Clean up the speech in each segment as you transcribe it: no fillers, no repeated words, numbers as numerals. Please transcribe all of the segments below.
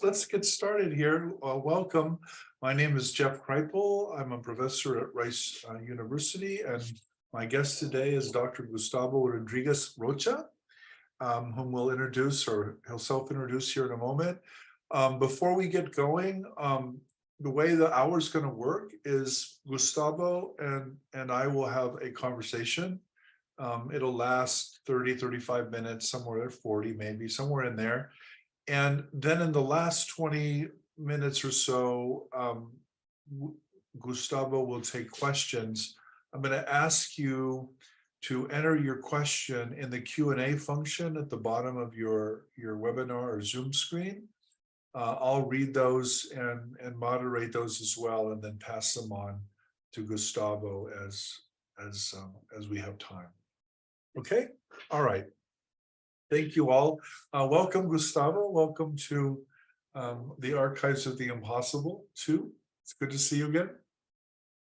Let's get started here. Welcome. My name is Jeff Kripal. I'm a professor at Rice University, and my guest today is Dr. Gustavo Rodrigues Rocha, whom we'll introduce, or he'll self-introduce here in a moment. Before we get going, the way the hour is going to work is Gustavo and I will have a conversation. It'll last 30, 35 minutes, somewhere there, 40 maybe, somewhere in there. And then in the last 20 minutes or so, Gustavo will take questions. I'm going to ask you to enter your question in the Q&A function at the bottom of your webinar or Zoom screen. I'll read those and moderate those as well, and then pass them on to Gustavo as we have time. Okay, all right. Thank you all. Welcome, Gustavo. Welcome to the Archives of the Impossible, too. It's good to see you again.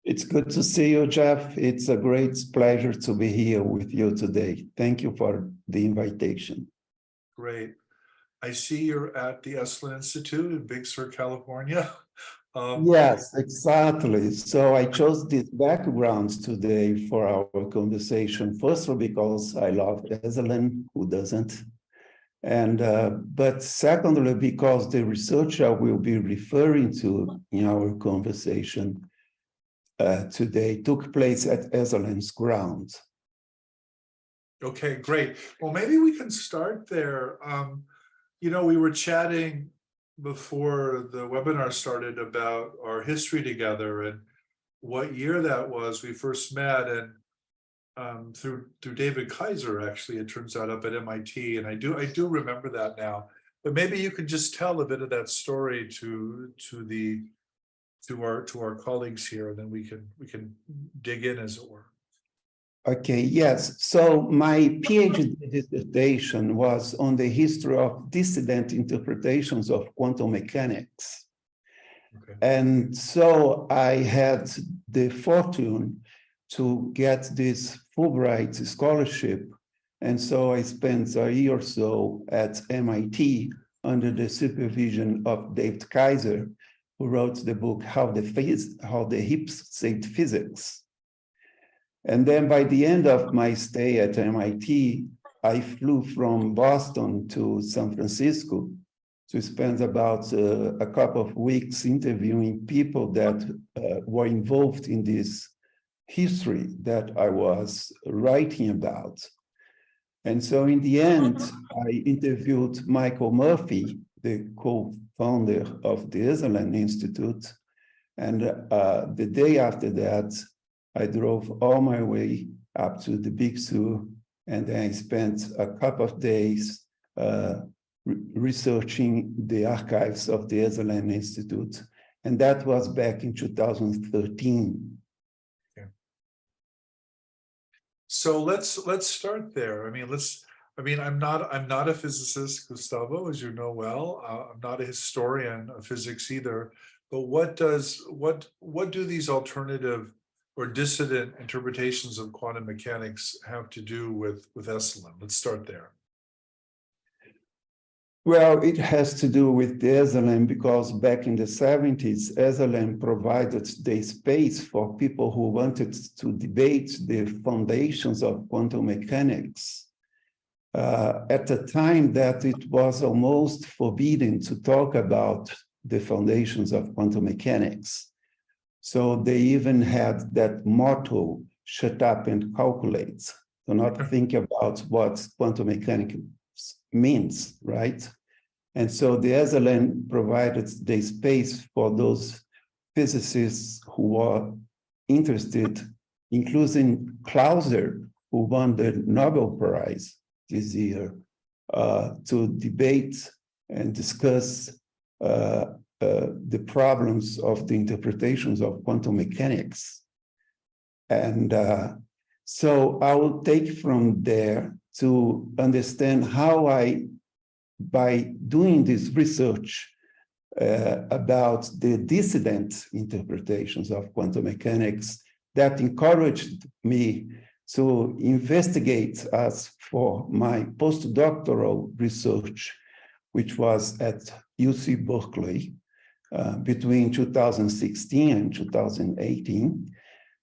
It's good to see you, Jeff. It's a great pleasure to be here with you today. Thank you for the invitation. Great. I see you're at the Esalen Institute in Big Sur, California. Yes, exactly. So I chose this background today for our conversation. Firstly, because I love Esalen, who doesn't? And but secondly, because the research I will be referring to in our conversation today took place at Esalen's grounds. Okay, great. Well, maybe we can start there. You know, we were chatting before the webinar started about our history together and what year that was we first met, and through David Kaiser, actually, it turns out, up at MIT, and I do remember that now. But maybe you could just tell a bit of that story to our colleagues here, and then we can dig in, as it were. Okay, yes. So my PhD dissertation was on the history of dissident interpretations of quantum mechanics. Okay. And so I had the fortune to get this Fulbright scholarship. And so I spent a year or so at MIT under the supervision of David Kaiser, who wrote the book, How the Hips Saved Physics. And then by the end of my stay at MIT, I flew from Boston to San Francisco to spend about a couple of weeks interviewing people that were involved in this history that I was writing about. And so in the end, I interviewed Michael Murphy, the co-founder of the Esalen Institute. And the day after that, I drove all my way up to the Big Sur, and then I spent a couple of days researching the archives of the Esalen Institute, and that was back in 2013. Okay. So let's start there. I'm not a physicist, Gustavo, as you know well. I'm not a historian of physics either. But what do these alternative or dissident interpretations of quantum mechanics have to do with Esalen? Let's start there. Well, it has to do with the Esalen because back in the 70s, Esalen provided the space for people who wanted to debate the foundations of quantum mechanics at the time that it was almost forbidden to talk about the foundations of quantum mechanics. So they even had that motto, shut up and calculate, to not think about what quantum mechanics means, right? And so the Esalen provided the space for those physicists who were interested, including Clauser, who won the Nobel Prize this year, to debate and discuss the problems of the interpretations of quantum mechanics. And so I will take from there to understand how by doing this research about the dissident interpretations of quantum mechanics, that encouraged me to investigate as for my postdoctoral research, which was at UC Berkeley between 2016 and 2018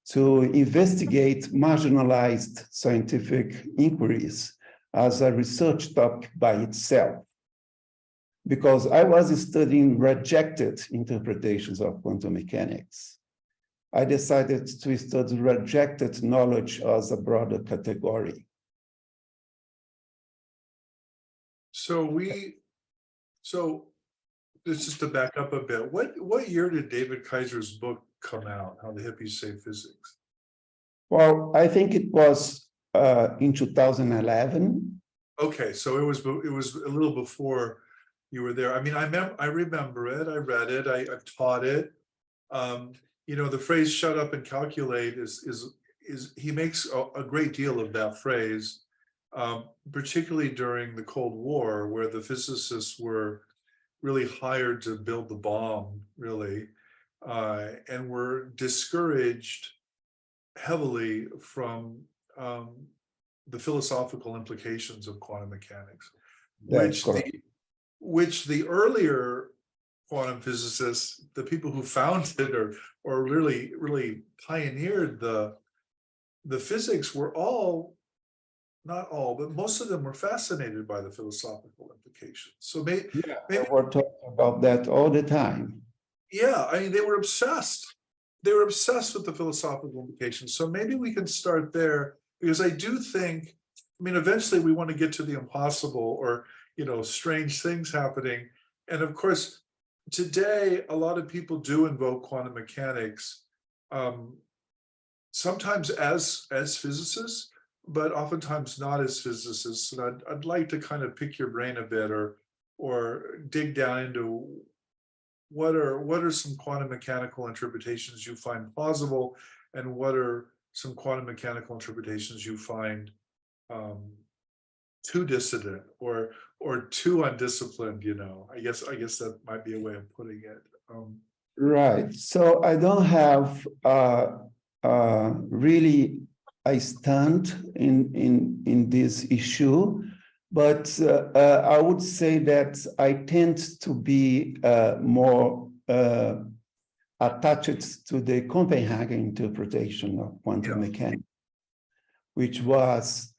to investigate marginalized scientific inquiries as a research topic by itself. Because I was studying rejected interpretations of quantum mechanics, I decided to study rejected knowledge as a broader category. So this is to back up a bit. What year did David Kaiser's book come out, How the Hippies Save Physics? Well, I think it was in 2011. Okay, so it was a little before you were there. I mean, I remember it. I read it. I've taught it. The phrase "shut up and calculate" is he makes a great deal of that phrase, particularly during the Cold War, where the physicists were really hired to build the bomb, really, and were discouraged heavily from the philosophical implications of quantum mechanics, which the earlier quantum physicists, the people who founded or really pioneered the physics, were not all, but most of them were fascinated by the philosophical implications. So maybe we're talking about that all the time. Yeah, I mean, they were obsessed. They were obsessed with the philosophical implications. So maybe we can start there, because I do think, eventually we want to get to the impossible or, strange things happening. And of course, today, a lot of people do invoke quantum mechanics, sometimes as physicists, but oftentimes not as physicists. And I'd like to kind of pick your brain a bit or dig down into what are some quantum mechanical interpretations you find plausible, and what are some quantum mechanical interpretations you find too dissident or too undisciplined. I guess that might be a way of putting it. Right. So I don't have really a stand in this issue, but I would say that I tend to be more attached to the Copenhagen interpretation of quantum mechanics, which was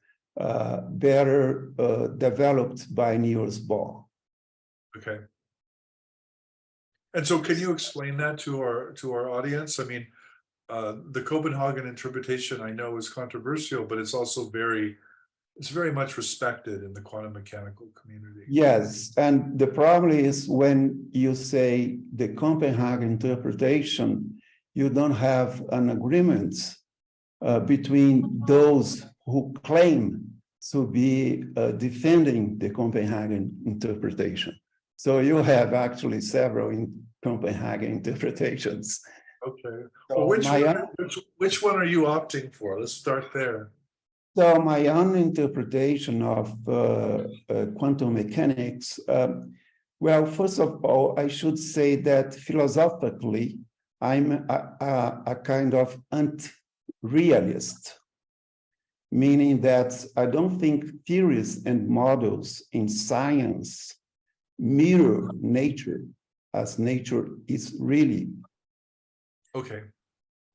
better developed by Niels Bohr. Okay. And so can you explain that to our audience? The Copenhagen interpretation, I know, is controversial, but it's also very much respected in the quantum mechanical community. Yes, and the problem is when you say the Copenhagen interpretation, you don't have an agreement between those who claim to be defending the Copenhagen interpretation. So you have actually several Copenhagen interpretations. Okay. So well, which one are you opting for? Let's start there. So my own interpretation of quantum mechanics, well, first of all, I should say that philosophically, I'm a kind of anti-realist, meaning that I don't think theories and models in science mirror nature as nature is really. Okay.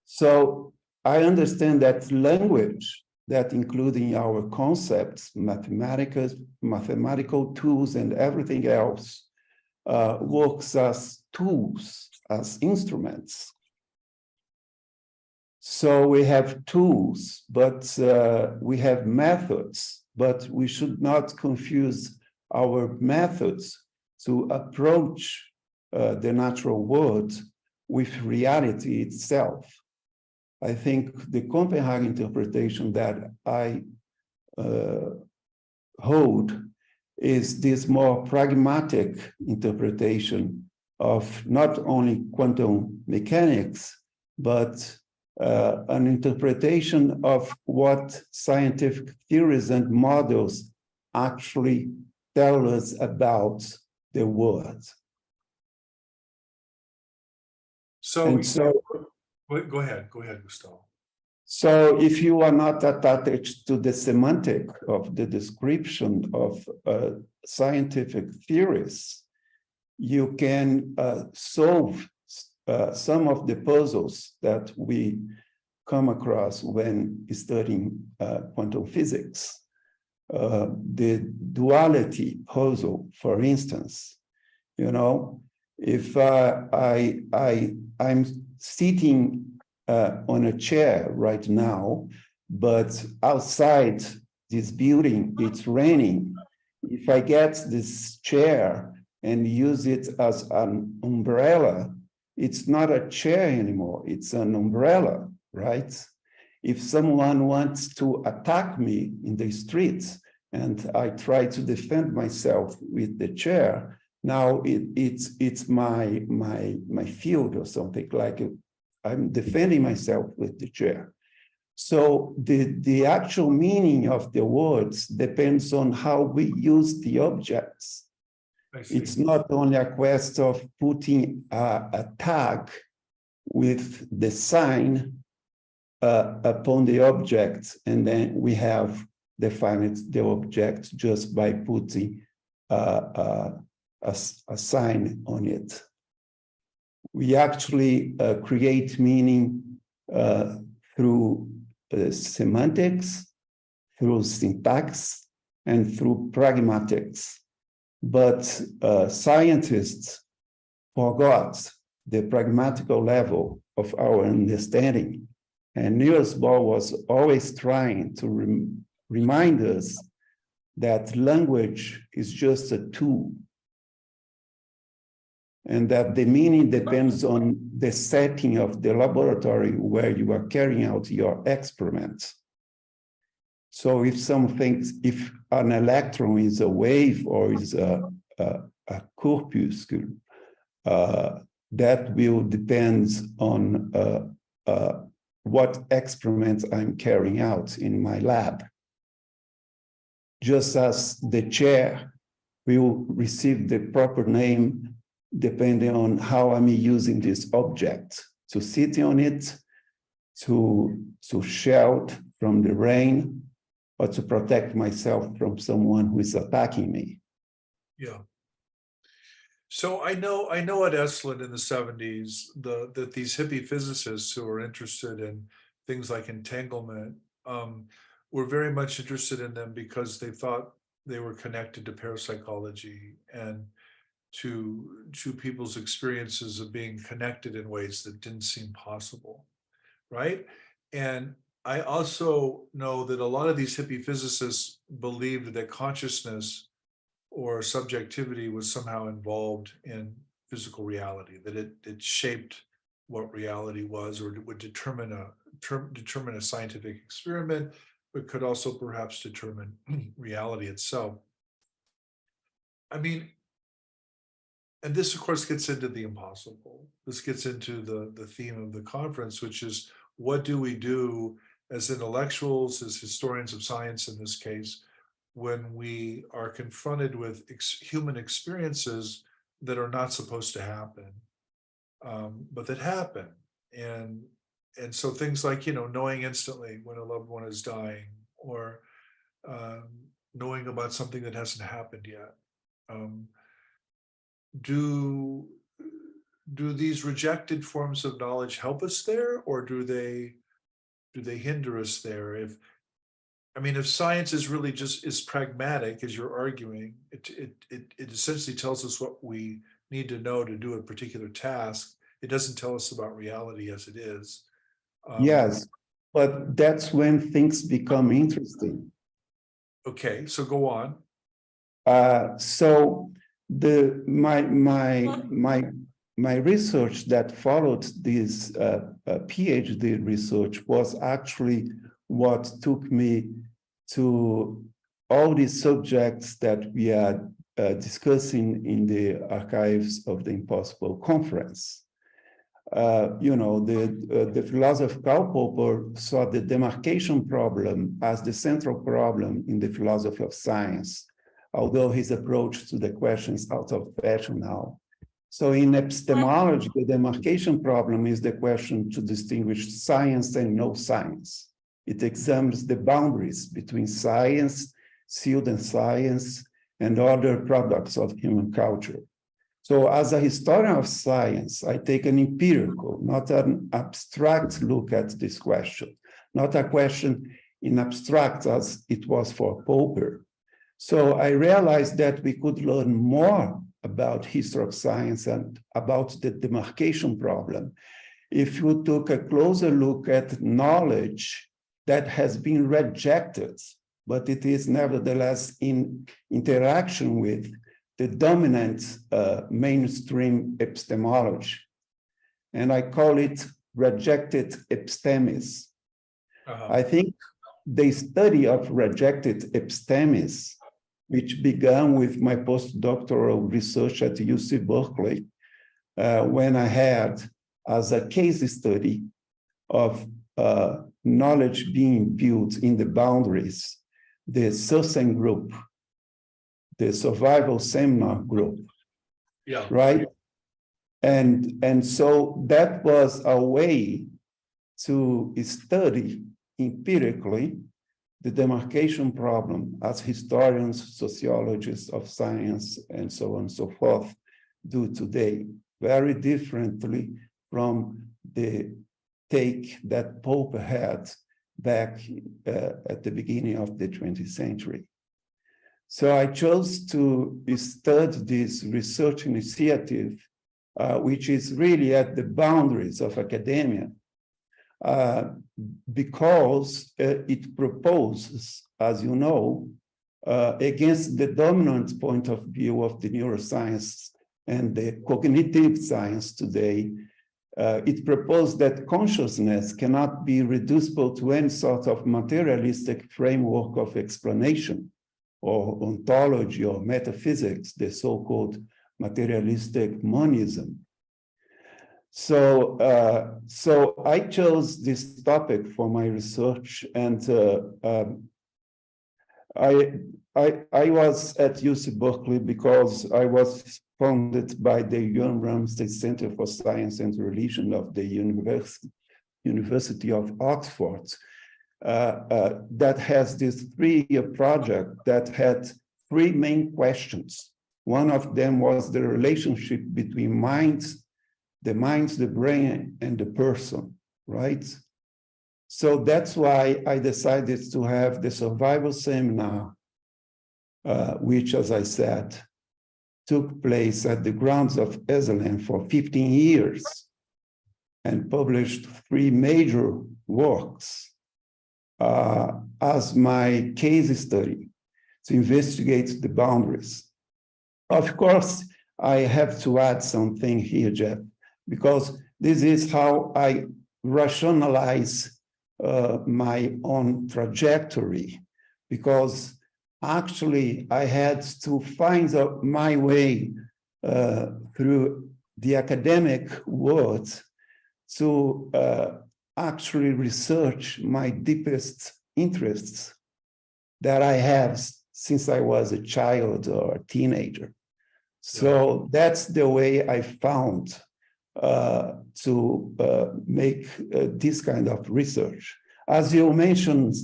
So I understand that language, that including our concepts, mathematical tools and everything else, works as tools, as instruments. So we have tools, but we have methods, but we should not confuse our methods to approach the natural world with reality itself. I think the Copenhagen interpretation that I hold is this more pragmatic interpretation of not only quantum mechanics, but an interpretation of what scientific theories and models actually tell us about the world. So go ahead, Gustavo. So if you are not attached to the semantic of the description of scientific theories, you can solve some of the puzzles that we come across when studying quantum physics. The duality puzzle, for instance, you know, if I'm sitting on a chair right now, but outside this building, it's raining. If I get this chair and use it as an umbrella, it's not a chair anymore, it's an umbrella, right? If someone wants to attack me in the streets and I try to defend myself with the chair, now it's my field or something, like I'm defending myself with the chair. So the actual meaning of the words depends on how we use the objects. It's not only a question of putting a tag with the sign upon the object, and then we have defined the object just by putting a sign on it. We actually create meaning through semantics, through syntax, and through pragmatics. But scientists forgot the pragmatical level of our understanding. And Niels Bohr was always trying to remind us that language is just a tool, and that the meaning depends on the setting of the laboratory where you are carrying out your experiments. So if an electron is a wave or is a corpuscle, that will depend on what experiments I'm carrying out in my lab. Just as the chair will receive the proper name depending on how I'm using this object, to sit on it, to shelter from the rain, or to protect myself from someone who is attacking me. Yeah. So I know at Esalen in the 70s that these hippie physicists who are interested in things like entanglement were very much interested in them because they thought they were connected to parapsychology and to people's experiences of being connected in ways that didn't seem possible, right? And I also know that a lot of these hippie physicists believed that consciousness or subjectivity was somehow involved in physical reality, that it shaped what reality was, or it would determine a scientific experiment, but could also perhaps determine reality itself. I mean, and this, of course, gets into the impossible. This gets into the theme of the conference, which is, what do we do as intellectuals, as historians of science in this case, when we are confronted with human experiences that are not supposed to happen, but that happen. And so things like, knowing instantly when a loved one is dying, or knowing about something that hasn't happened yet. Do these rejected forms of knowledge help us there, or do they hinder us there? If science is really just is pragmatic, as you're arguing, it essentially tells us what we need to know to do a particular task. It doesn't tell us about reality as it is. Yes, but that's when things become interesting. Okay, so go on. So my research that followed this PhD research was actually what took me to all these subjects that we are discussing in the archives of the Impossible Conference. The philosopher Karl Popper saw the demarcation problem as the central problem in the philosophy of science, although his approach to the question is out of fashion now. So in epistemology, the demarcation problem is the question to distinguish science and no science. It examines the boundaries between science, pseudoscience, and other products of human culture. So as a historian of science, I take an empirical, not an abstract look at this question, not a question in abstract as it was for Popper. So I realized that we could learn more about history of science and about the demarcation problem if we took a closer look at knowledge that has been rejected, but it is nevertheless in interaction with the dominant mainstream epistemology. And I call it rejected epistemes. I think the study of rejected epistemes, which began with my postdoctoral research at UC Berkeley, when I had as a case study of knowledge being built in the boundaries, the SUSAN group, the survival seminar group, right? And so that was a way to study empirically the demarcation problem as historians, sociologists of science, and so on and so forth do today, very differently from the take that Popper had back at the beginning of the 20th century. So I chose to study this research initiative, which is really at the boundaries of academia, because it proposes, as you know, against the dominant point of view of the neuroscience and the cognitive science today. It proposed that consciousness cannot be reducible to any sort of materialistic framework of explanation or ontology or metaphysics, the so-called materialistic monism. So, so I chose this topic for my research, and I was at UC Berkeley because I was founded by the Joan Ramsay Center for Science and Religion of the University of Oxford, that has this 3-year project that had 3 main questions. One of them was the relationship between the brain, and the person, right? So that's why I decided to have the survival seminar, which, as I said, took place at the grounds of Esalen for 15 years and published 3 major works as my case study to investigate the boundaries. Of course, I have to add something here, Jeff, because this is how I rationalize my own trajectory, because actually I had to find out my way through the academic world to actually research my deepest interests that I have since I was a child or a teenager. So that's the way I found to make this kind of research. As you mentioned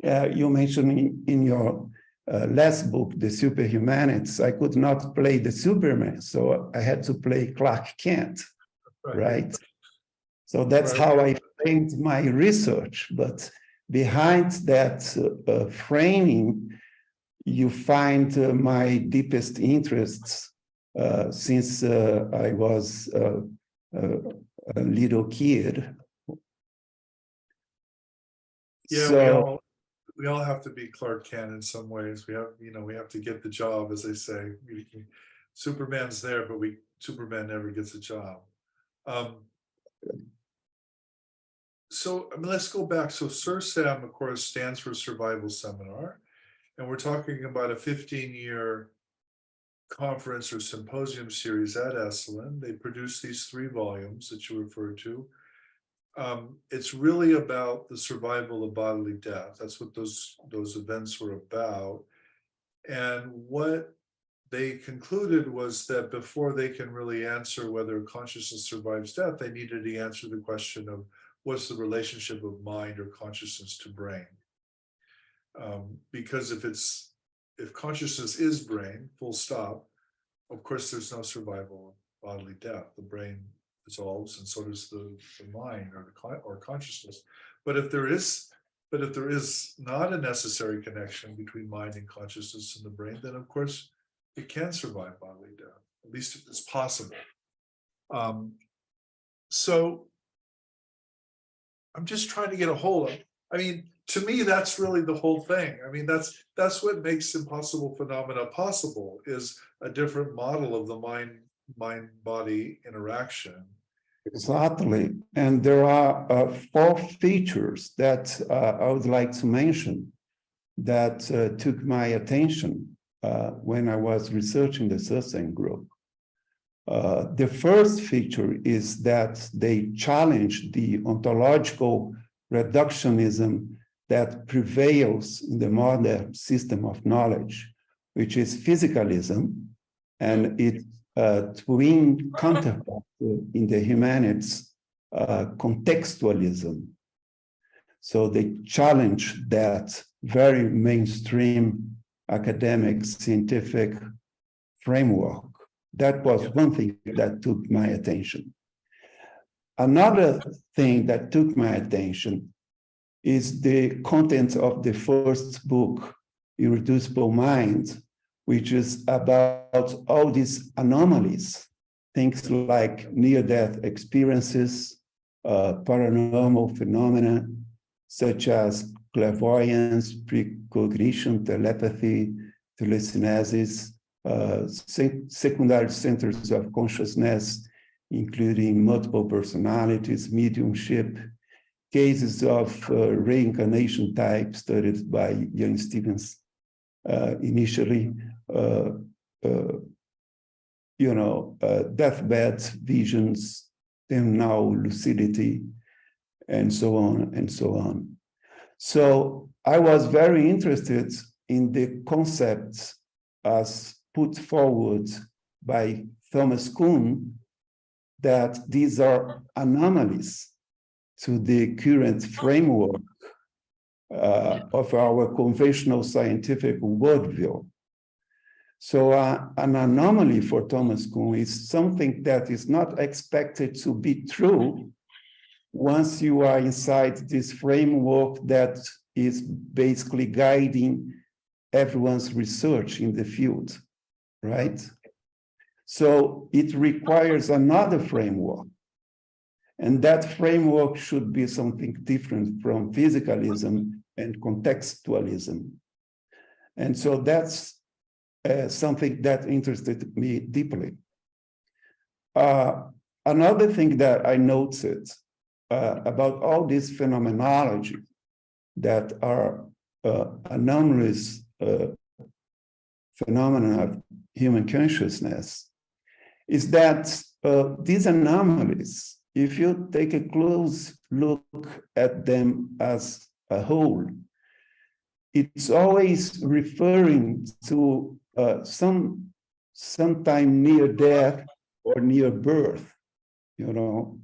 in your last book, The Super Humanities, I could not play the Superman, so I had to play Clark Kent, right? So that's how I framed my research. But behind that framing, you find my deepest interests since I was a little kid. Yeah, so, we all have to be Clark Kent in some ways. We have to get the job, as they say. Superman's there, but Superman never gets a job. So let's go back. So SURSAM, of course, stands for Survival Seminar, and we're talking about a 15-year conference or symposium series at Esalen. They produced these 3 volumes that you referred to. It's really about the survival of bodily death. That's what those events were about. And what they concluded was that before they can really answer whether consciousness survives death, they needed to answer the question of what's the relationship of mind or consciousness to brain. Because if consciousness is brain, full stop, of course, there's no survival of bodily death. The brain dissolves, and so does the mind or consciousness. But if there is not a necessary connection between mind and consciousness in the brain, then of course it can survive bodily death. At least it's possible. So I'm just trying to get a hold of. I mean, to me, that's really the whole thing. I mean, that's what makes impossible phenomena possible, is a different model of the mind-body interaction. Exactly. And there are 4 features that I would like to mention that took my attention when I was researching the Susan group. The first feature is that they challenge the ontological reductionism that prevails in the modern system of knowledge, which is physicalism, and its twin counterpart in the humanities, contextualism. So they challenge that very mainstream academic scientific framework. That was one thing that took my attention. Another thing that took my attention is the content of the first book, Irreducible Mind, which is about all these anomalies, things like near-death experiences, paranormal phenomena, such as clairvoyance, precognition, telepathy, telekinesis, secondary centers of consciousness, including multiple personalities, mediumship, cases of reincarnation type studied by Ian Stevens initially, deathbed visions, and now lucidity, and so on and so on. So I was very interested in the concepts as put forward by Thomas Kuhn, that these are anomalies to the current framework of our conventional scientific worldview. So an anomaly for Thomas Kuhn is something that is not expected to be true once you are inside this framework that is basically guiding everyone's research in the field, right? So it requires another framework. And that framework should be something different from physicalism and contextualism. And so that's something that interested me deeply. Another thing that I noted about all this phenomenology that are anomalous phenomena of human consciousness is that these anomalies, if you take a close look at them as a whole, it's always referring to sometime near death or near birth, you know.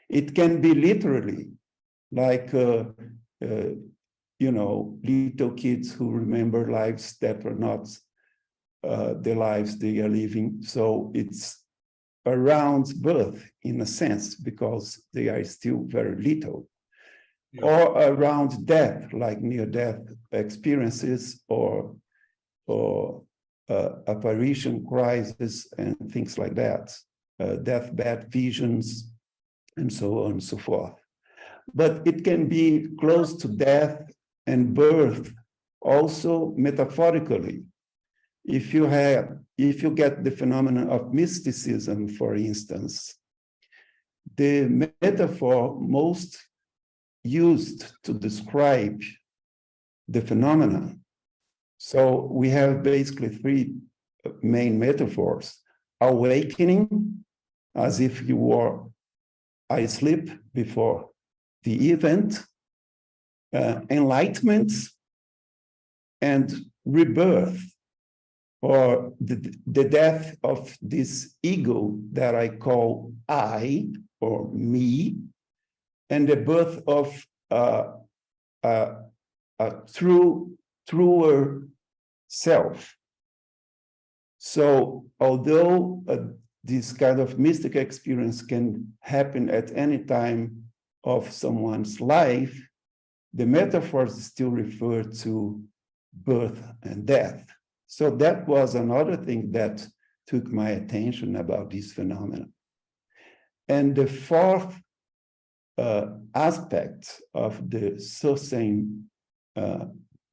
It can be literally like, little kids who remember lives that are not the lives they are living. So it's around birth in a sense, because they are still very little. Yeah. Or around death, like near-death experiences or apparition crisis and things like that, deathbed visions, and so on and so forth. But it can be close to death and birth also metaphorically. If you get the phenomenon of mysticism, for instance, the metaphor most used to describe the phenomena. So we have basically 3 main metaphors: awakening, as if you were asleep before the event, enlightenment, and rebirth, or the death of this ego that I call I, or me, and the birth of a truer self. So although this kind of mystic experience can happen at any time of someone's life, the metaphors still refer to birth and death. So that was another thing that took my attention about this phenomenon. And the fourth aspect of the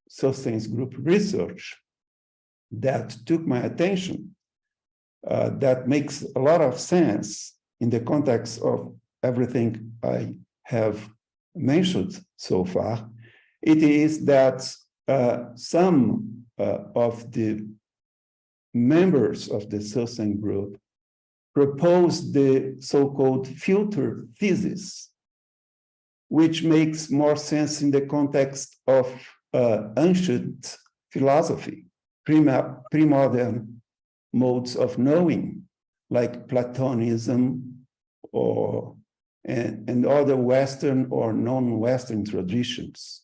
Sossain's group research that took my attention, that makes a lot of sense in the context of everything I have mentioned so far, it is that some of the members of the Sossain group proposed the so-called filter thesis, which makes more sense in the context of ancient philosophy, pre-modern modes of knowing, like Platonism and other Western or non-Western traditions.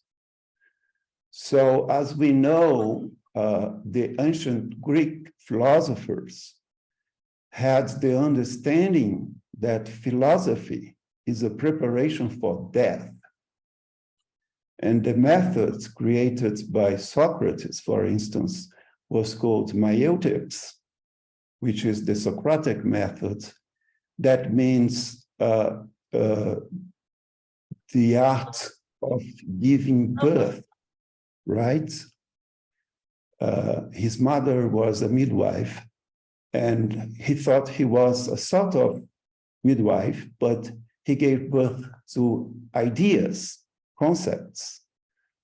So as we know, the ancient Greek philosophers had the understanding that philosophy is a preparation for death. And the methods created by Socrates, for instance, was called maieuteps, which is the Socratic method. That means the art of giving birth, right? His mother was a midwife, and he thought he was a sort of midwife, but he gave birth to ideas, concepts,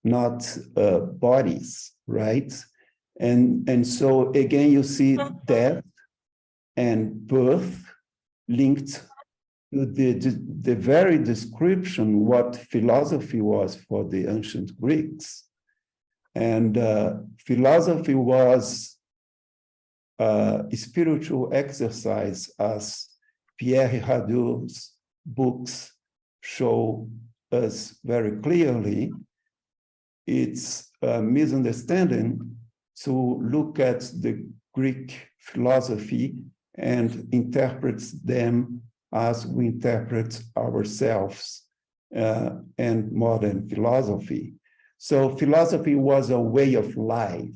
not bodies, right? And so again, you see death and birth linked to the very description what philosophy was for the ancient Greeks. And philosophy was a spiritual exercise, as Pierre Hadou's books show us very clearly. It's a misunderstanding to look at the Greek philosophy and interpret them as we interpret ourselves and modern philosophy. So philosophy was a way of life,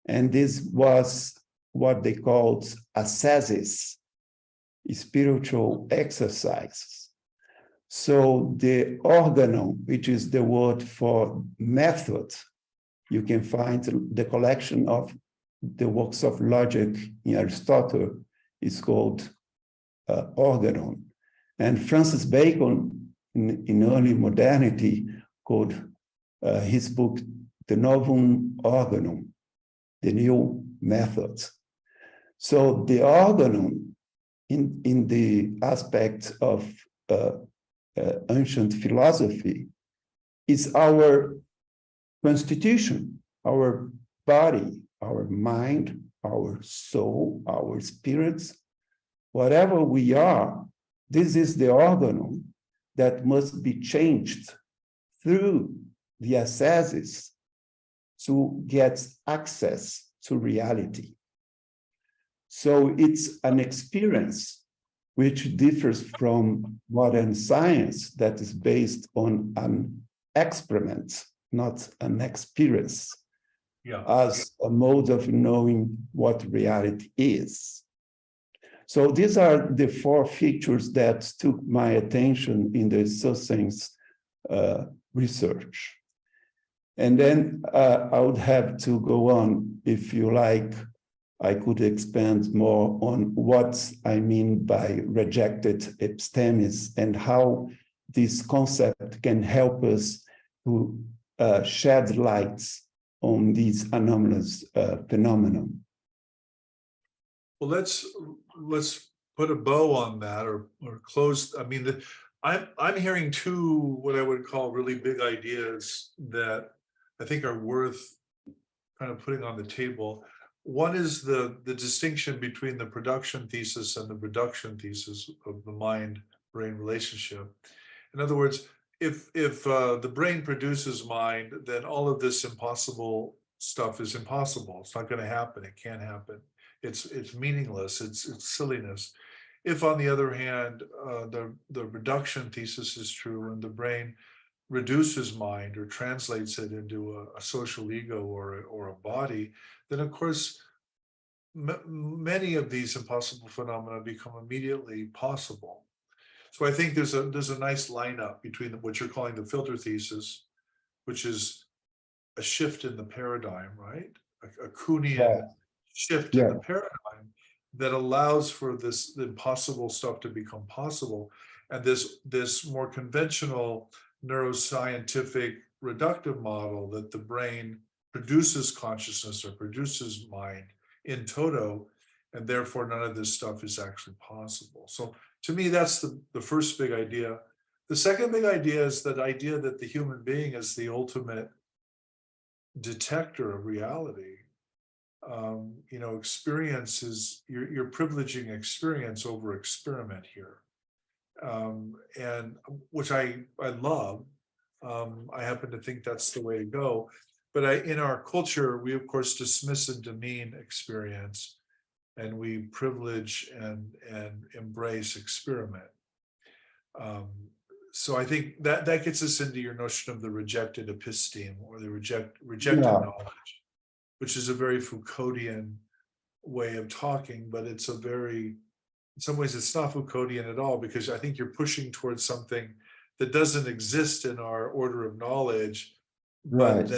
and this was what they called ascesis, spiritual exercise. So the organon, which is the word for method, you can find the collection of the works of logic in Aristotle is called organon. And Francis Bacon, in early modernity, called his book, The Novum Organum, the new method. So the organon, in the aspect of ancient philosophy, is our constitution, our body, our mind, our soul, our spirits, whatever we are. This is the organon that must be changed through the ascesis to get access to reality. So it's an experience which differs from modern science that is based on an experiment, not an experience, as a mode of knowing what reality is. So these are the four features that took my attention in the Sossain's research. And then I would have to go on, if you like. I could expand more on what I mean by rejected epistemes and how this concept can help us to shed light on these anomalous phenomenon. Well, let's put a bow on that, or close. I mean, I'm hearing two what I would call really big ideas that I think are worth kind of putting on the table. One is the distinction between the production thesis and the reduction thesis of the mind-brain relationship. In other words, if the brain produces mind, then all of this impossible stuff is impossible. It's not going to happen. It can't happen. it's meaningless, it's silliness. If, on the other hand, the reduction thesis is true and the brain reduces mind or translates it into a social ego or a body, then of course many of these impossible phenomena become immediately possible. So I think there's a nice lineup between what you're calling the filter thesis, which is a shift in the paradigm, right? A Kuhnian shift in the paradigm that allows for this the impossible stuff to become possible, and this more conventional neuroscientific reductive model that the brain produces consciousness or produces mind in toto, and therefore none of this stuff is actually possible. So to me, that's the first big idea. The second big idea is that idea that the human being is the ultimate detector of reality. Experience is, you're privileging experience over experiment here. And which I love. I happen to think that's the way to go. But in our culture, we of course dismiss and demean experience, and we privilege and embrace experiment. So I think that gets us into your notion of the rejected episteme, or the rejected knowledge, which is a very Foucauldian way of talking, but it's in some ways it's not Foucauldian at all, because I think you're pushing towards something that doesn't exist in our order of knowledge, but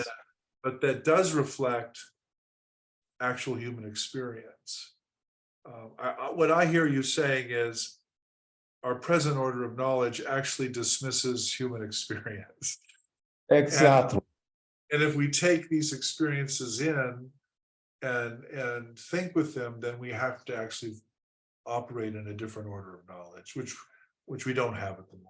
that does reflect actual human experience. What I hear you saying is our present order of knowledge actually dismisses human experience. Exactly. And if we take these experiences in and think with them, then we have to actually operate in a different order of knowledge, which we don't have at the moment.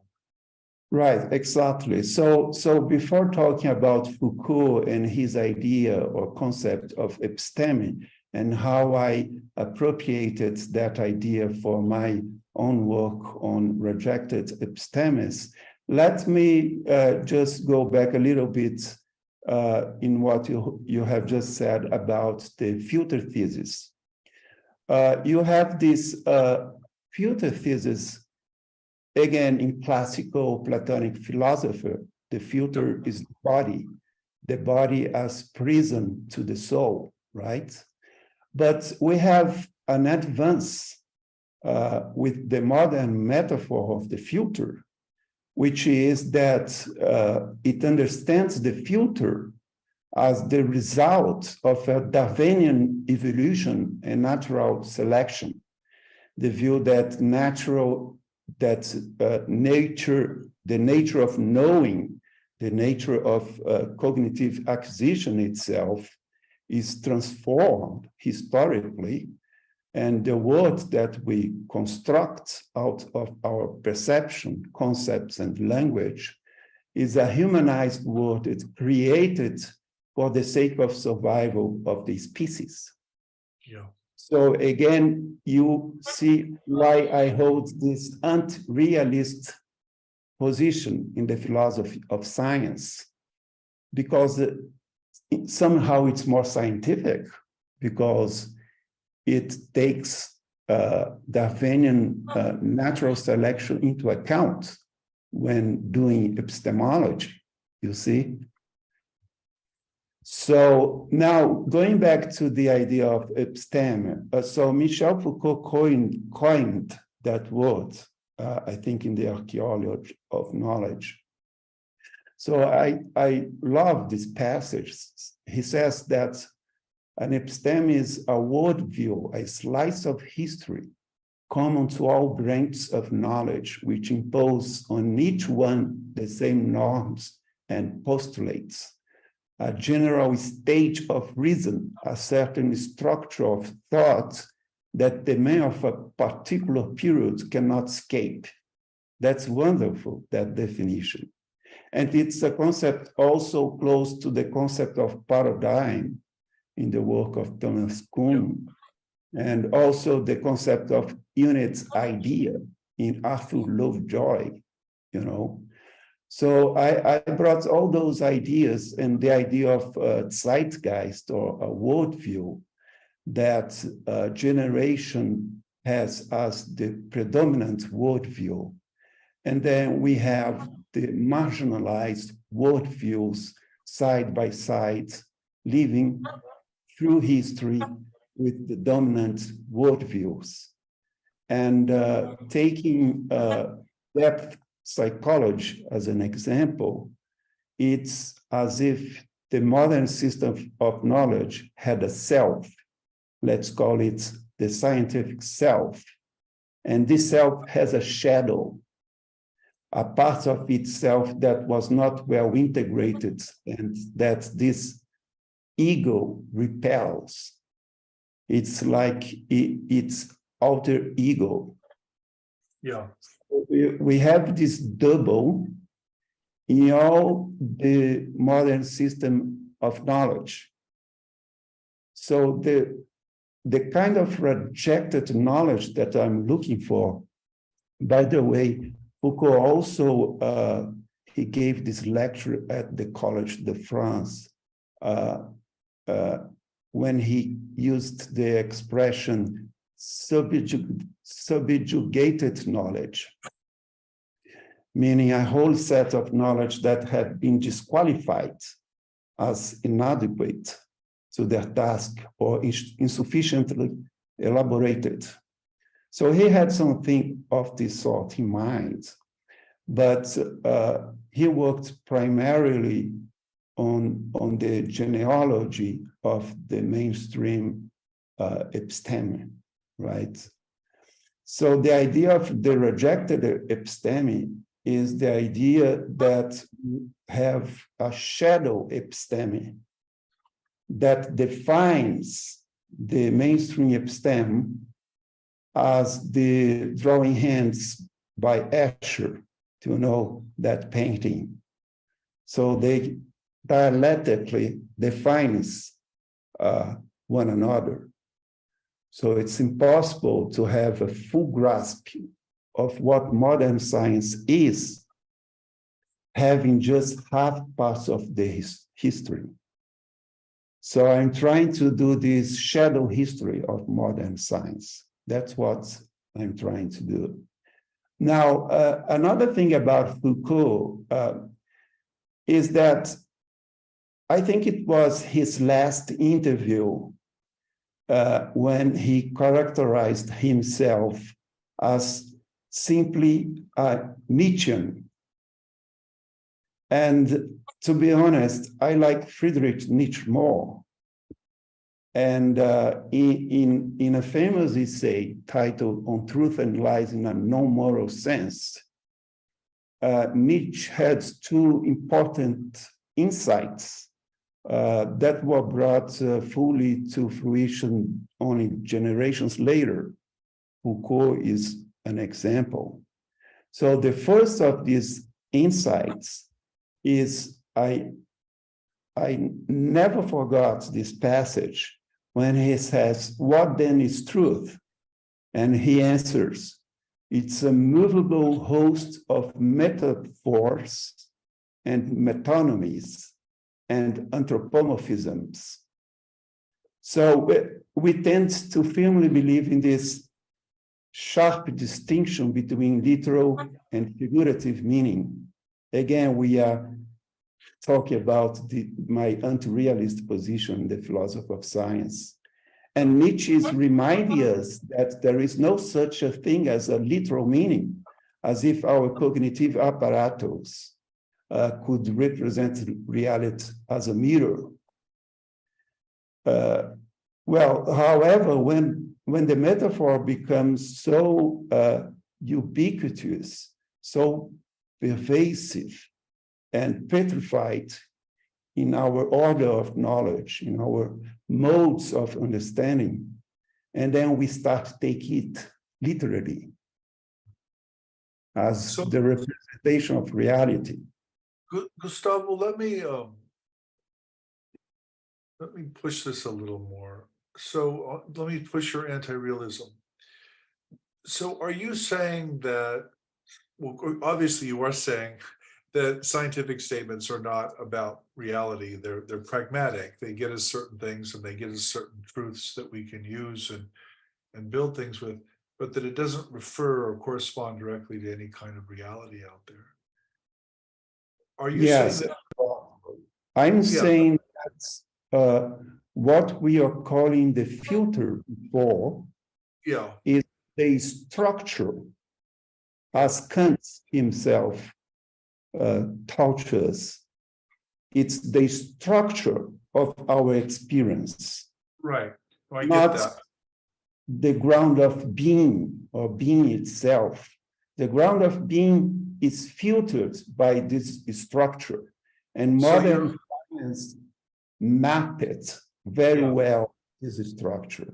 Right, exactly. So before talking about Foucault and his idea or concept of episteme and how I appropriated that idea for my own work on rejected epistemes, let me just go back a little bit in what you have just said about the filter thesis. You have this filter thesis. Again, in classical Platonic philosophy, the filter is the body as prison to the soul, right? But we have an advance with the modern metaphor of the filter, which is that it understands the filter as the result of a Darwinian evolution and natural selection. The view that nature, the nature of knowing, the nature of cognitive acquisition itself is transformed historically, and the world that we construct out of our perception, concepts, and language is a humanized world. It's created for the sake of survival of the species. Yeah. So again, you see why I hold this anti-realist position in the philosophy of science, because somehow it's more scientific, because it takes Darwinian natural selection into account when doing epistemology, you see? So now going back to the idea of episteme, so Michel Foucault coined that word, I think in the archaeology of knowledge. So I love this passage. He says that an episteme is a worldview, a slice of history common to all branches of knowledge, which impose on each one the same norms and postulates. A general stage of reason, a certain structure of thought that the man of a particular period cannot escape. That's wonderful, that definition. And it's a concept also close to the concept of paradigm in the work of Thomas Kuhn, and also the concept of unit idea in Arthur Lovejoy, you know. So I brought all those ideas and the idea of zeitgeist or a worldview that generation has as the predominant worldview. And then we have the marginalized worldviews side by side, living through history with the dominant worldviews. And taking depth psychology as an example, it's as if the modern system of knowledge had a self, let's call it the scientific self. And this self has a shadow, a part of itself that was not well integrated and that this ego repels. It's like it's alter ego. Yeah. We have this double in all the modern system of knowledge. So the kind of rejected knowledge that I'm looking for, by the way, Foucault also, he gave this lecture at the Collège de France when he used the expression subjugated knowledge, meaning a whole set of knowledge that had been disqualified as inadequate to their task or insufficiently elaborated. So he had something of this sort in mind, but he worked primarily on the genealogy of the mainstream episteme, right? So the idea of the rejected episteme is the idea that you have a shadow episteme that defines the mainstream episteme as the drawing hands by Escher, to know that painting. So they dialectically defines one another. So it's impossible to have a full grasp of what modern science is, having just half parts of the history. So I'm trying to do this shadow history of modern science. That's what I'm trying to do. Now, another thing about Foucault is that I think it was his last interview when he characterized himself as simply a Nietzschean. And to be honest, I like Friedrich Nietzsche more. And in a famous essay titled On Truth and Lies in a Non-Moral Sense, Nietzsche had two important insights that were brought fully to fruition only generations later. Foucault is an example. So the first of these insights is I never forgot this passage when he says, "What then is truth?" And he answers, "It's a movable host of metaphors and metonymies and anthropomorphisms." So we tend to firmly believe in this sharp distinction between literal and figurative meaning. Again, we are talking about my anti-realist position, the philosophy of science. And Nietzsche is reminding us that there is no such a thing as a literal meaning, as if our cognitive apparatus could represent reality as a mirror. However, when the metaphor becomes so ubiquitous, so pervasive and petrified in our order of knowledge, in our modes of understanding, and then we start to take it literally as the representation of reality. Gustavo, let me push this a little more. So let me push your anti-realism. So are you saying that, well, obviously you are saying that scientific statements are not about reality. They're pragmatic. They get us certain things and they get us certain truths that we can use and build things with, but that it doesn't refer or correspond directly to any kind of reality out there. Are you saying Yes, that? I'm Yeah, saying that what we are calling the filter before yeah, is the structure, as Kant himself taught us. It's the structure of our experience, right. Oh, I get not that. the ground of being or being itself. The ground of being is filtered by this structure, and So modern you're, science mapped it very yeah. well, this structure.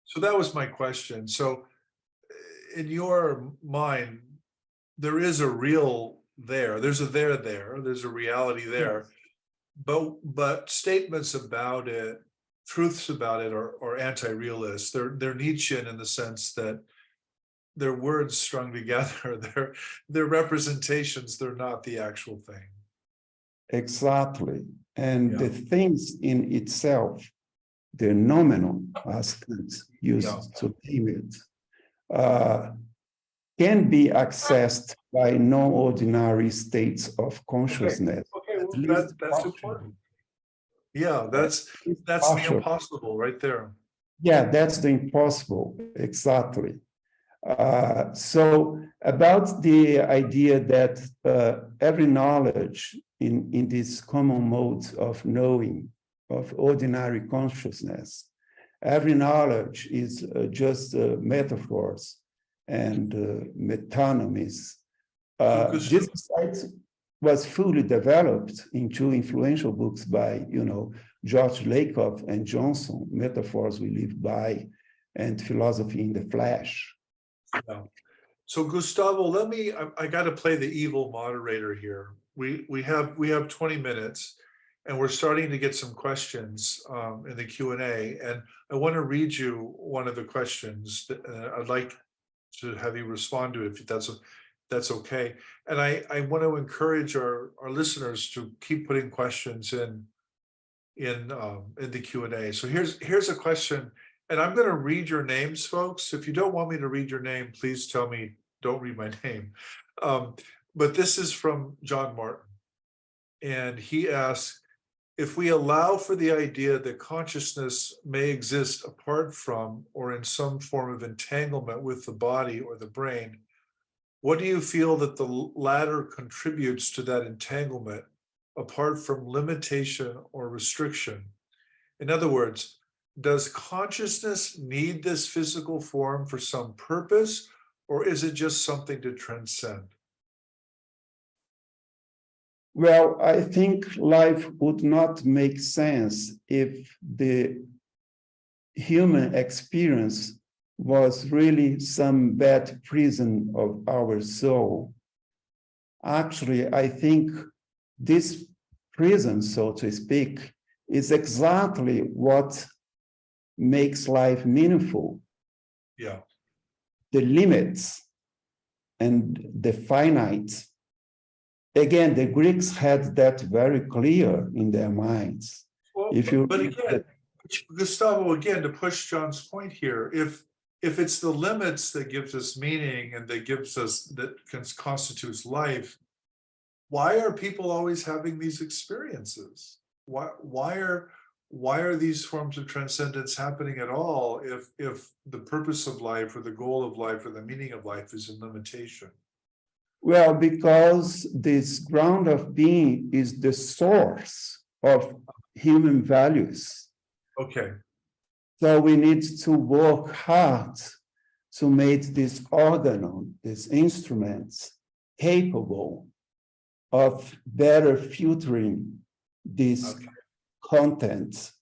So that was my question. So in your mind, there is a real there. There's a there there. There's a reality there. But statements about it, truths about it are anti-realist. They're Nietzschean in the sense that they're words strung together. They're representations. They're not the actual thing. Exactly. And Yeah. the things in itself, the nominal, as Kant used to name it, can be accessed by no-ordinary states of consciousness. Okay, At well, least that's partially. important. Yeah, At least that's the partially. impossible right there. Yeah, that's the impossible, exactly. So about the idea that every knowledge in this common mode of knowing, of ordinary consciousness, every knowledge is just metaphors and metonymies. This insight was fully developed in two influential books by, George Lakoff and Johnson, Metaphors We Live By and Philosophy in the Flesh. Yeah. So Gustavo, I got to play the evil moderator here. We have 20 minutes and we're starting to get some questions in the Q&A, and I want to read you one of the questions that I'd like to have you respond to if that's okay. And I want to encourage our listeners to keep putting questions in the Q&A. So here's a question. And I'm going to read your names, folks. If you don't want me to read your name, please tell me, don't read my name. But this is from John Martin. And he asks, if we allow for the idea that consciousness may exist apart from or in some form of entanglement with the body or the brain, what do you feel that the latter contributes to that entanglement apart from limitation or restriction? In other words, does consciousness need this physical form for some purpose, or is it just something to transcend? Well, I think life would not make sense if the human experience was really some bad prison of our soul. Actually, I think this prison, so to speak, is exactly what makes life meaningful. Yeah. The limits and the finite. Again, the Greeks had that very clear in their minds. Well, if you but again, Gustavo, again, to push John's point here, if it's the limits that gives us meaning and that constitutes life, why are people always having these experiences? Why are these forms of transcendence happening at all if the purpose of life or the goal of life or the meaning of life is in limitation? Well, because this ground of being is the source of human values. Okay. So we need to work hard to make this organon, these instruments, capable of better filtering this content.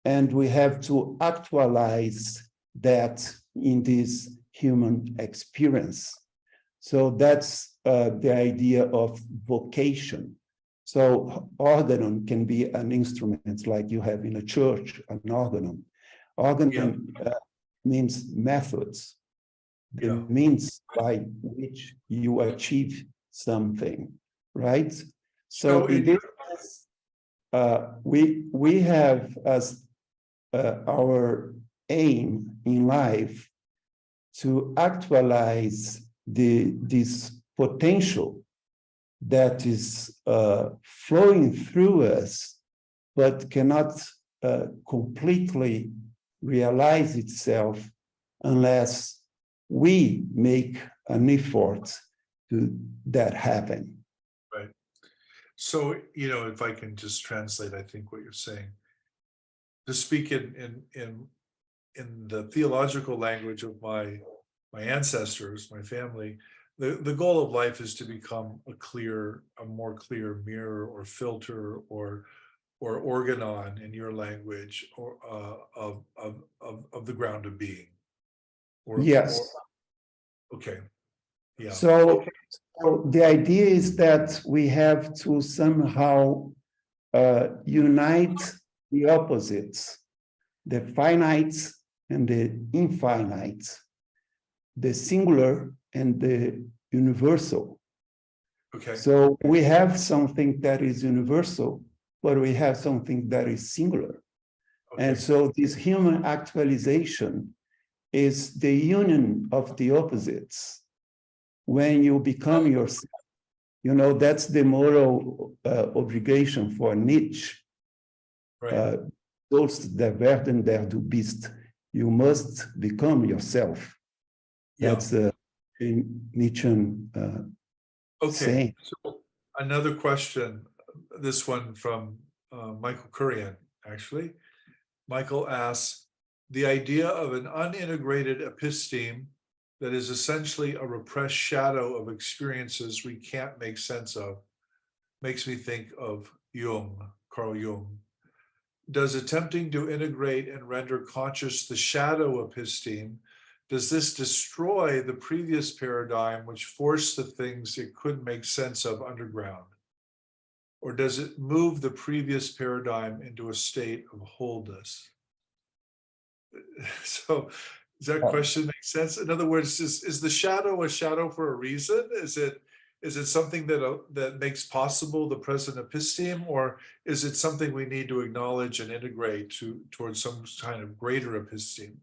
And we have to actualize that in this human experience. So that's the idea of vocation. So organon can be an instrument like you have in a church, an organon. Organon means methods, the means by which you achieve something, right? So in this case, we have as our aim in life to actualize this potential that is flowing through us, but cannot completely realize itself unless we make an effort to that happen. Right. So, you know, if I can just translate, I think what you're saying, to speak in the theological language of my ancestors, my family, the goal of life is to become a more clear mirror or filter or organon in your language or of the ground of being. Yes. Okay. Yeah. So the idea is that we have to somehow unite the opposites, the finite and the infinite, the singular and the universal. Okay. So we have something that is universal, but we have something that is singular. Okay. And so this human actualization is the union of the opposites. When you become yourself, you know, that's the moral obligation for Nietzsche. Right. Sollst der werden, der du bist. You must become yourself. That's a Nietzschean saying. So another question, this one from Michael Kurian, actually. Michael asks, the idea of an unintegrated episteme that is essentially a repressed shadow of experiences we can't make sense of makes me think of Carl Jung. Does attempting to integrate and render conscious the shadow episteme, does this destroy the previous paradigm which forced the things it couldn't make sense of underground? Or does it move the previous paradigm into a state of wholeness? So does that question make sense? In other words, is the shadow a shadow for a reason? Is it something that makes possible the present episteme, or is it something we need to acknowledge and integrate towards some kind of greater episteme?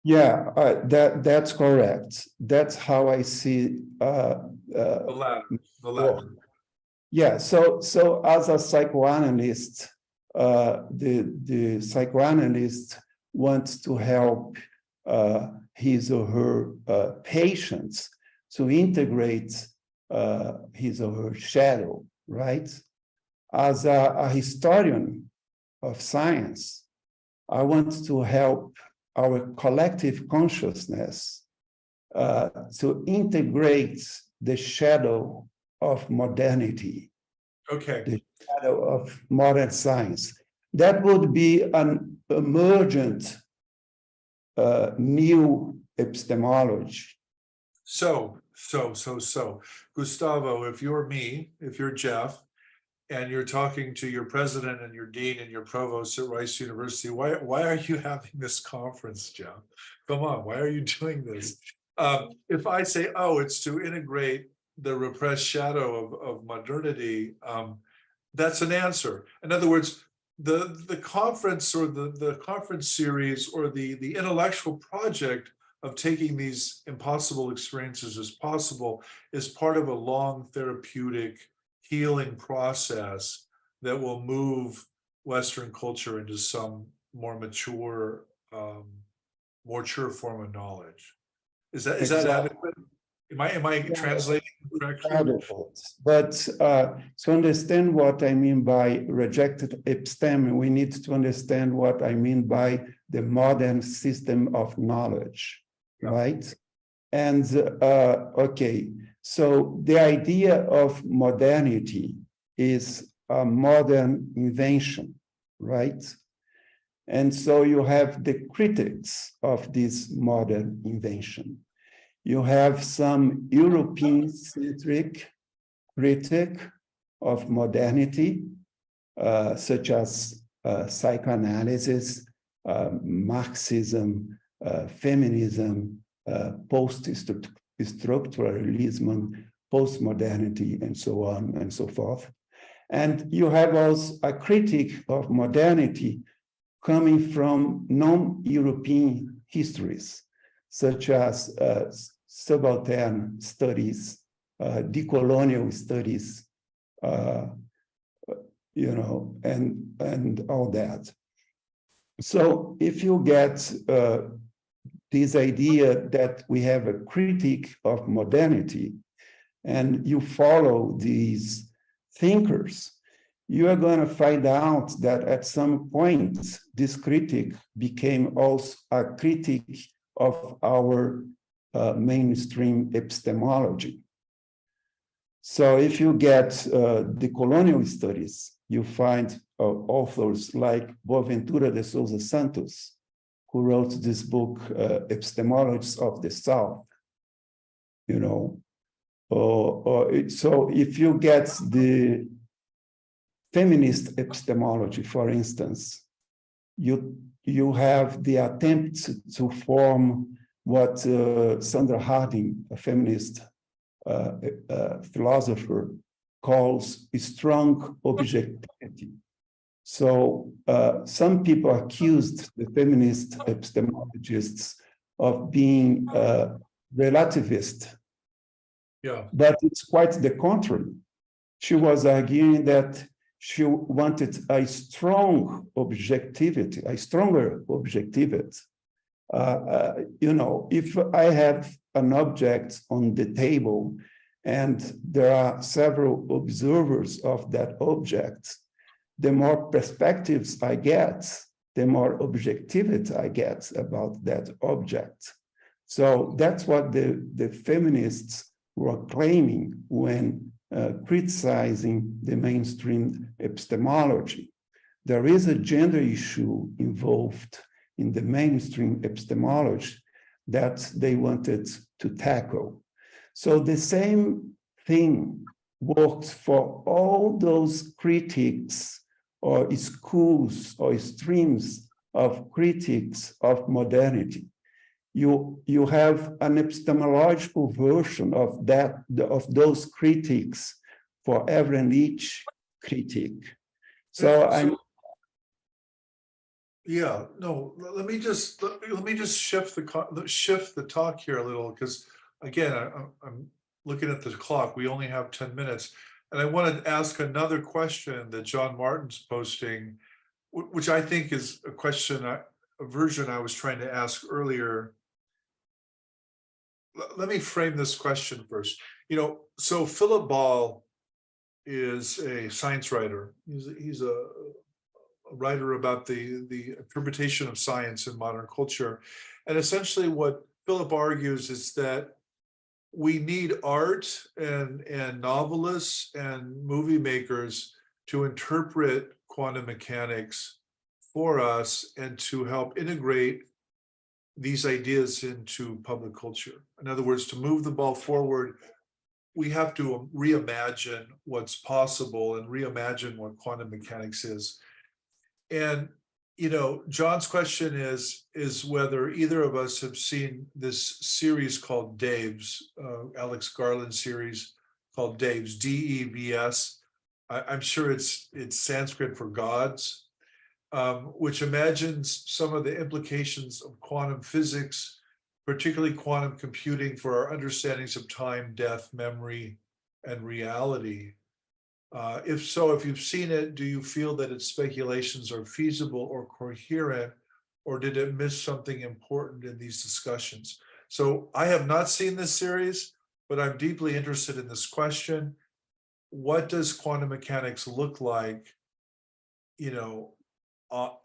Yeah, that's correct. That's how I see The latter. Yeah. So as a psychoanalyst, the psychoanalyst wants to help his or her patients to integrate his or her shadow, right? As a historian of science, I want to help our collective consciousness to integrate the shadow of modernity, the shadow of modern science. That would be an emergent new epistemology. So, Gustavo, if you're me, if you're Jeff, and you're talking to your president and your dean and your provost at Rice University, why are you having this conference, Jeff? Come on, why are you doing this? If I say, oh, it's to integrate the repressed shadow of modernity, that's an answer. In other words, the conference or the conference series or the intellectual project of taking these impossible experiences as possible is part of a long therapeutic healing process that will move Western culture into some more mature form of knowledge. Is that adequate? Am I translating correctly? But to understand what I mean by rejected episteme, we need to understand what I mean by the modern system of knowledge, right? And okay, so the idea of modernity is a modern invention, right? And so you have the critics of this modern invention. You have some European-centric critic of modernity, such as psychoanalysis, Marxism, feminism, post-structuralism, post-modernity, and so on and so forth. And you have also a critique of modernity coming from non-European histories, such as subaltern studies, decolonial studies, and all that. So if you get this idea that we have a critique of modernity, and you follow these thinkers, you are going to find out that at some point, this critique became also a critique of our mainstream epistemology. So if you get the colonial studies, you find authors like Boaventura de Souza Santos, who wrote this book, Epistemologies of the South, so if you get the feminist epistemology, for instance, you have the attempt to form what Sandra Harding, a feminist philosopher, calls strong objectivity. So some people accused the feminist epistemologists of being relativist. Yeah. But it's quite the contrary. She was arguing that she wanted a strong objectivity, a stronger objectivity. If I have an object on the table and there are several observers of that object, the more perspectives I get, the more objectivity I get about that object. So that's what the feminists were claiming when criticizing the mainstream epistemology. There is a gender issue involved in the mainstream epistemology that they wanted to tackle. So the same thing works for all those critics or schools or streams of critics of modernity. You have an epistemological version of those critiques for every and each critique. Let me just shift the talk here a little, because again, I'm looking at the clock. We only have 10 minutes, and I want to ask another question that John Martin's posting, which I think is a version I was trying to ask earlier. Let me frame this question first. So Philip Ball is a science writer. He's a writer about the interpretation of science in modern culture. And essentially what Philip argues is that we need art and novelists and movie makers to interpret quantum mechanics for us and to help integrate these ideas into public culture. In other words, to move the ball forward, we have to reimagine what's possible and reimagine what quantum mechanics is. And, John's question is whether either of us have seen this series called Daves, Alex Garland series called Daves, D-E-V-S. I'm sure it's Sanskrit for gods. Which imagines some of the implications of quantum physics, particularly quantum computing, for our understandings of time, death, memory, and reality. If so, if you've seen it, do you feel that its speculations are feasible or coherent, or did it miss something important in these discussions? So I have not seen this series, but I'm deeply interested in this question. What does quantum mechanics look like,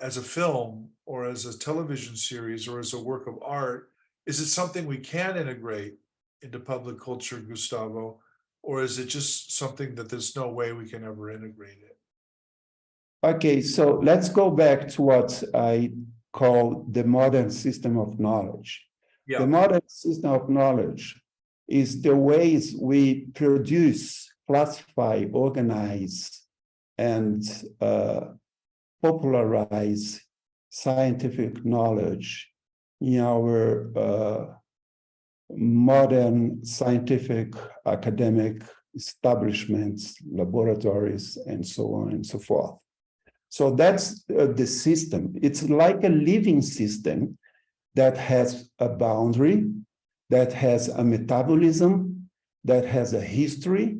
as a film or as a television series or as a work of art? Is it something we can integrate into public culture, Gustavo, or is it just something that there's no way we can ever integrate it? Okay, so let's go back to what I call the modern system of knowledge. Yeah. The modern system of knowledge is the ways we produce, classify, organize, and popularize scientific knowledge in our modern scientific academic establishments, laboratories, and so on and so forth. So that's the system. It's like a living system that has a boundary, that has a metabolism, that has a history.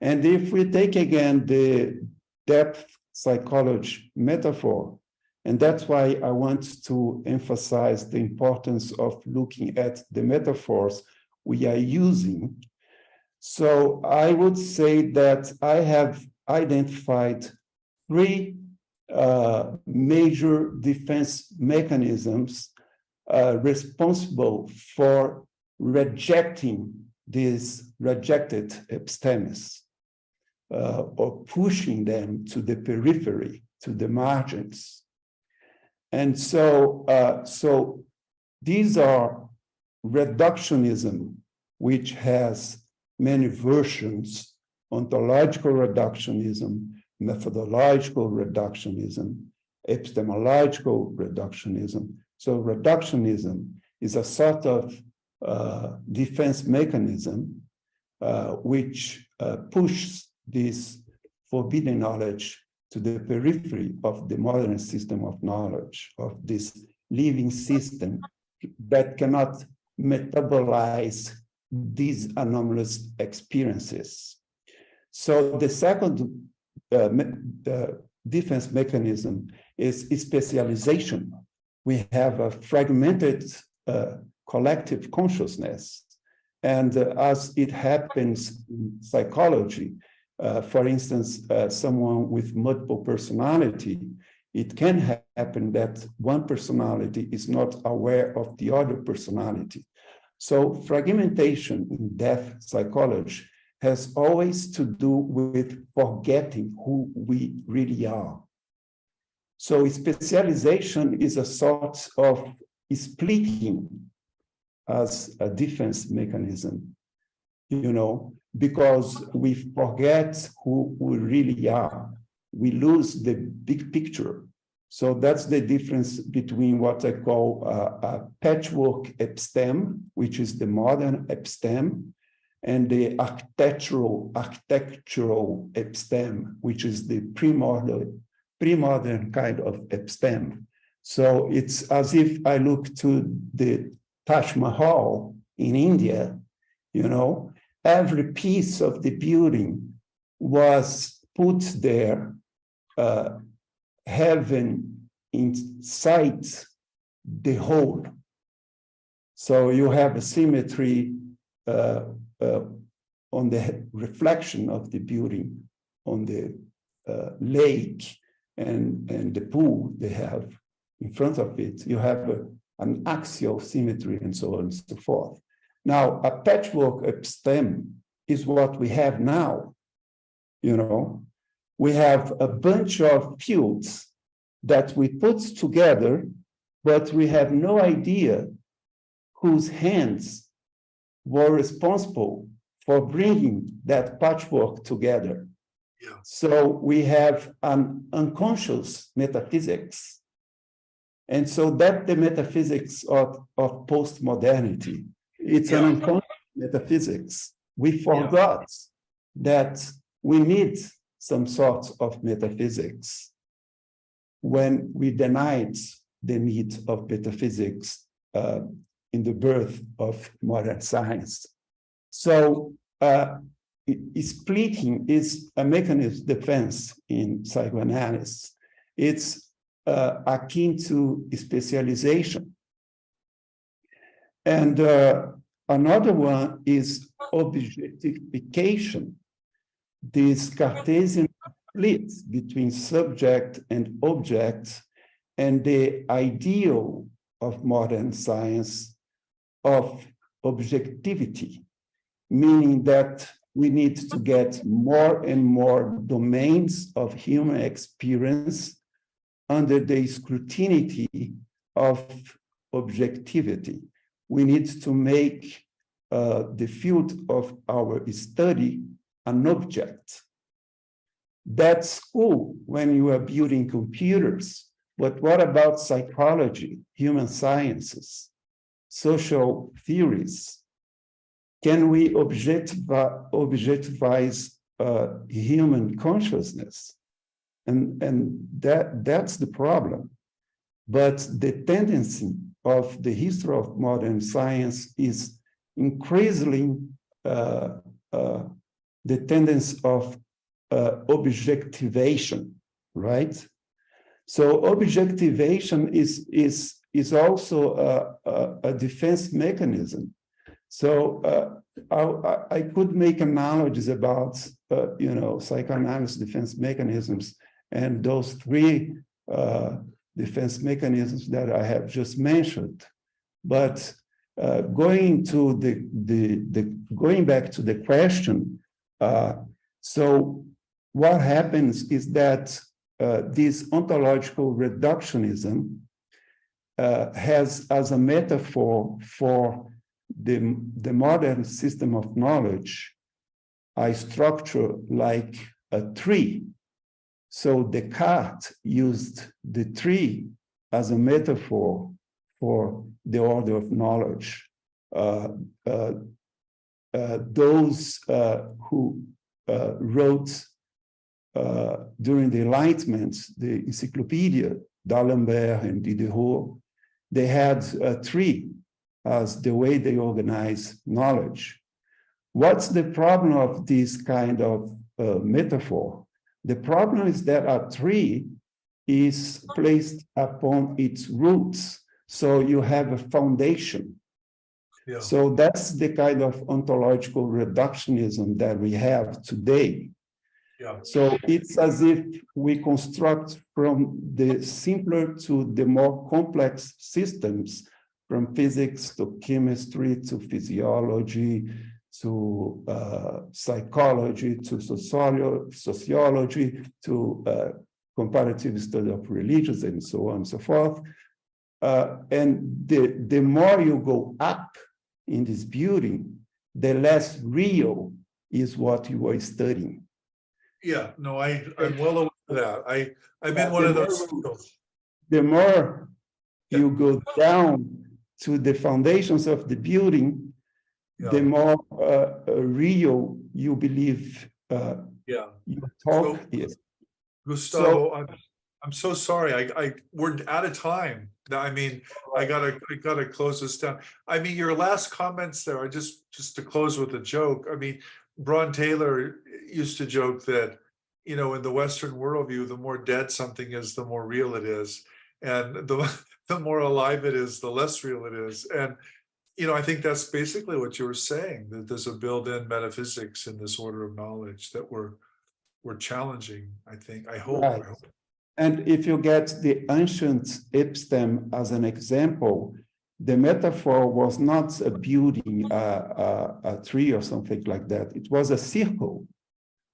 And if we take again the depth psychology metaphor, and that's why I want to emphasize the importance of looking at the metaphors we are using. So I would say that I have identified three major defense mechanisms responsible for rejecting these rejected epistemes or pushing them to the periphery, to the margins. And so, so these are reductionism, which has many versions: ontological reductionism, methodological reductionism, epistemological reductionism. So reductionism is a sort of defense mechanism which pushes this forbidden knowledge to the periphery of the modern system of knowledge, of this living system that cannot metabolize these anomalous experiences. So the second defense mechanism is specialization. We have a fragmented collective consciousness. And as it happens in psychology, for instance, someone with multiple personality, it can happen that one personality is not aware of the other personality. So fragmentation in depth psychology has always to do with forgetting who we really are. So specialization is a sort of splitting as a defense mechanism, you know, because we forget who we really are. We lose the big picture. So that's the difference between what I call a patchwork episteme, which is the modern episteme, and the architectural episteme, which is the pre-modern kind of episteme. So it's as if I look to the Taj Mahal in India, you know, every piece of the building was put there, having in sight the whole. So you have a symmetry on the reflection of the building on the lake and the pool they have in front of it. You have an axial symmetry and so on and so forth. Now, a patchwork episteme is what we have now. You know, we have a bunch of fields that we put together, but we have no idea whose hands were responsible for bringing that patchwork together. Yeah. So we have an unconscious metaphysics. And so that's the metaphysics of postmodernity. It's an unconscious metaphysics. We forgot that we need some sort of metaphysics when we denied the need of metaphysics in the birth of modern science. So splitting is a mechanism of defense in psychoanalysis. It's akin to specialization. And another one is objectification, this Cartesian split between subject and object, and the ideal of modern science of objectivity, meaning that we need to get more and more domains of human experience under the scrutiny of objectivity. We need to make the field of our study an object. That's cool when you are building computers, but what about psychology, human sciences, social theories? can we objectivize human consciousness? And that's the problem. But the tendency of the history of modern science is increasingly the tendency of objectivation, right? So objectivation is also a defense mechanism. So I could make analogies about psychoanalysis defense mechanisms and those three defense mechanisms that I have just mentioned. But going back to the question, so what happens is that this ontological reductionism has as a metaphor for the modern system of knowledge a structure like a tree. So Descartes used the tree as a metaphor for the order of knowledge. Those who wrote during the Enlightenment, the Encyclopedia, d'Alembert and Diderot, they had a tree as the way they organize knowledge. What's the problem of this kind of metaphor? The problem is that a tree is placed upon its roots, so you have a foundation. Yeah. So that's the kind of ontological reductionism that we have today. Yeah. So it's as if we construct from the simpler to the more complex systems, from physics to chemistry to physiology to psychology to sociology to comparative study of religions and so on and so forth. And the more you go up in this building, the less real is what you are studying. Yeah, no, I'm well aware of that. I'm in one of those. The more you go down to the foundations of the building, the more real you believe your talk is. Gustavo, I'm so sorry. We're out of time. I mean, I gotta close this down. I mean, your last comments there are just to close with a joke. I mean, Braun Taylor used to joke that, in the Western worldview, the more dead something is, the more real it is, and the more alive it is, the less real it is. And I think that's basically what you were saying, that there's a built-in metaphysics in this order of knowledge that we're challenging, I think. I hope. Right. And if you get the ancient episteme as an example, the metaphor was not a building, a tree or something like that. It was a circle.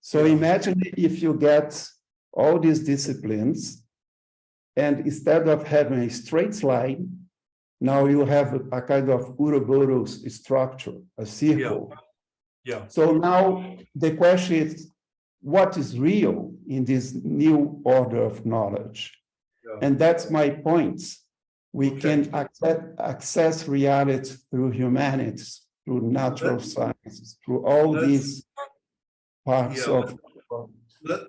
So imagine if you get all these disciplines, and instead of having a straight line, now you have a kind of Ouroboros structure, a circle. Yeah. So now the question is, what is real in this new order of knowledge? Yeah. And that's my point. We can access reality through humanities, through natural sciences, through all these parts of...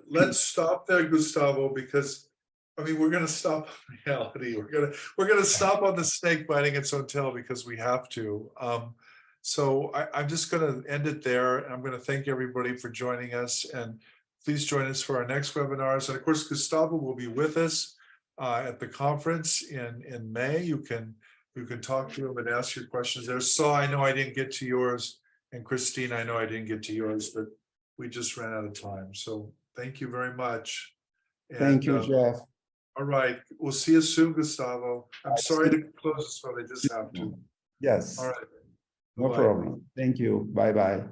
Let's stop there, Gustavo, because I mean, we're going to stop on reality. We're going to stop on the snake biting its own tail because we have to. So I'm just going to end it there. And I'm going to thank everybody for joining us, and please join us for our next webinars. And of course, Gustavo will be with us at the conference in May. You can talk to him and ask your questions there. So I know I didn't get to yours, and Christine, I know I didn't get to yours, but we just ran out of time. So thank you very much. And, thank you, Jeff. All right. We'll see you soon, Gustavo. I'm sorry to close this, but I just have to. Yes. All right. No problem. Thank you. Bye-bye.